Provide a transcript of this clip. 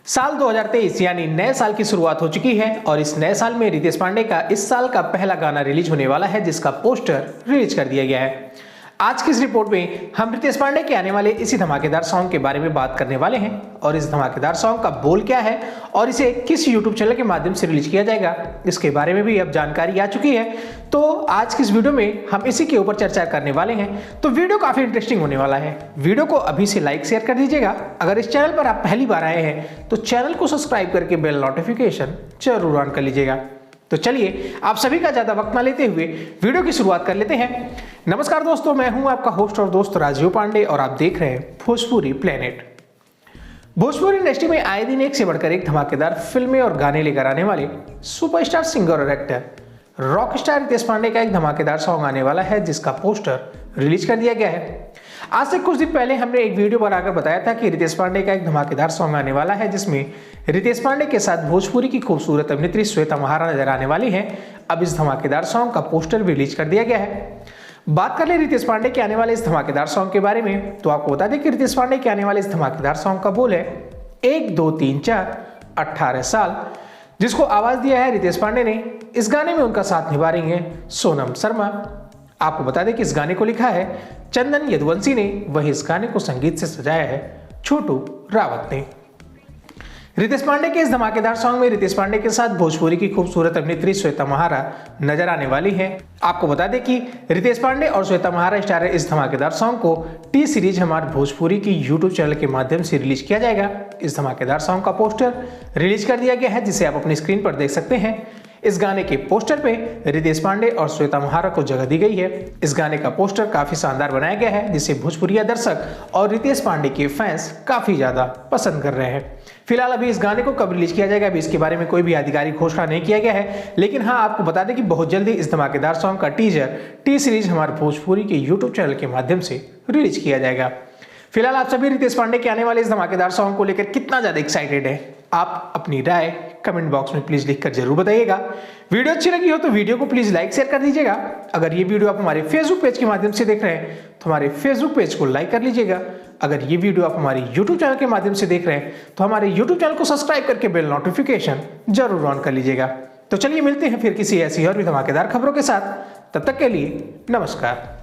साल 2023 यानी नए साल की शुरुआत हो चुकी है और इस नए साल में रितेश पांडे का इस साल का पहला गाना रिलीज होने वाला है, जिसका पोस्टर रिलीज कर दिया गया है। आज की इस रिपोर्ट में हम रितेश पांडे के आने वाले इसी धमाकेदार सॉन्ग के बारे में बात करने वाले हैं और इस धमाकेदार सॉन्ग का बोल क्या है और इसे किस यूट्यूब चैनल के माध्यम से रिलीज किया जाएगा, इसके बारे में भी अब जानकारी आ चुकी है। तो आज की इस वीडियो में हम इसी के ऊपर चर्चा करने वाले हैं। तो वीडियो काफी इंटरेस्टिंग होने वाला है। वीडियो को अभी से लाइक शेयर कर दीजिएगा। अगर इस चैनल पर आप पहली बार आए हैं तो चैनल को सब्सक्राइब करके बेल नोटिफिकेशन जरूर ऑन कर लीजिएगा। तो चलिए आप सभी का ज्यादा वक्त ना लेते हुए वीडियो की शुरुआत कर लेते हैं। नमस्कार दोस्तों, मैं हूं आपका होस्ट और दोस्त राजीव पांडे और आप देख रहे हैं भोजपुरी प्लेनेट। भोजपुरी इंडस्ट्री में आए दिन एक से बढ़कर एक धमाकेदार फिल्में और गाने लेकर आने वाले सुपरस्टार सिंगर और actor rock star Ritesh Pandey का एक धमाकेदार सॉन्ग आने वाला है, जिसका पोस्टर रिलीज कर दिया गया है। आज से कुछ दिन पहले हमने एक वीडियो बनाकर बताया था कि रितेश पांडे का एक धमाकेदार सॉन्ग आने वाला है, जिसमें रितेश पांडे के साथ भोजपुरी की खूबसूरत अभिनेत्री श्वेता महारा नजर आने वाली है। अब इस धमाकेदार सॉन्ग का पोस्टर रिलीज कर दिया गया है। बात कर ले रितेश पांडे के आने वाले इस धमाकेदार सॉन्ग के बारे में, तो आपको बता दें कि रितेश पांडे के आने वाले इस धमाकेदार सॉन्ग का बोल है 1 2 3 4 18 साल, जिसको आवाज दिया है रितेश पांडे ने। इस गाने में उनका साथ निभा रही हैं सोनम शर्मा। आपको बता दें कि इस गाने को लिखा है चंदन यदुवंशी ने, वही इस गाने को संगीत से सजाया है छोटू रावत ने। रितेश पांडे के इस धमाकेदार सॉन्ग में रितेश पांडे के साथ भोजपुरी की खूबसूरत अभिनेत्री श्वेता महारा नजर आने वाली है। आपको बता दें कि रितेश पांडे और श्वेता महारा स्टार इस धमाकेदार सॉन्ग को टी सीरीज हमारे भोजपुरी की यूट्यूब चैनल के माध्यम से रिलीज किया जाएगा। इस धमाकेदार सॉन्ग का पोस्टर रिलीज कर दिया गया है, जिसे आप अपनी स्क्रीन पर देख सकते हैं। इस गाने के पोस्टर पे रितेश पांडे और श्वेता महारा को जगह दी गई है। इस गाने का पोस्टर काफी शानदार बनाया गया है, जिसे भोजपुरिया दर्शक और रितेश पांडे के फैंस काफी ज्यादा पसंद कर रहे हैं। फिलहाल अभी इस गाने को कब रिलीज किया जाएगा, अभी इसके बारे में कोई भी आधिकारिक घोषणा नहीं किया गया है, लेकिन हाँ आपको बता दें कि बहुत जल्दी इस धमाकेदार सॉन्ग का टीजर टी सीरीज हमारे भोजपुरी के यूट्यूब चैनल के माध्यम से रिलीज किया जाएगा। फिलहाल आप सभी रितेश पांडे के आने वाले इस धमाकेदार सॉन्ग को लेकर कितना ज्यादा एक्साइटेड है, आप अपनी राय कमेंट बॉक्स में प्लीज लिखकर जरूर बताइएगा। वीडियो अच्छी लगी हो तो वीडियो को प्लीज लाइक शेयर कर दीजिएगा। अगर ये वीडियो आप हमारे फेसबुक पेज के माध्यम से देख रहे हैं तो हमारे फेसबुक पेज को लाइक कर लीजिएगा। अगर ये वीडियो आप हमारे यूट्यूब चैनल के माध्यम से देख रहे हैं तो हमारे यूट्यूब चैनल को सब्सक्राइब करके बेल नोटिफिकेशन जरूर ऑन कर लीजिएगा। तो चलिए मिलते हैं फिर किसी ऐसी और भी धमाकेदार खबरों के साथ। तब तक के लिए नमस्कार।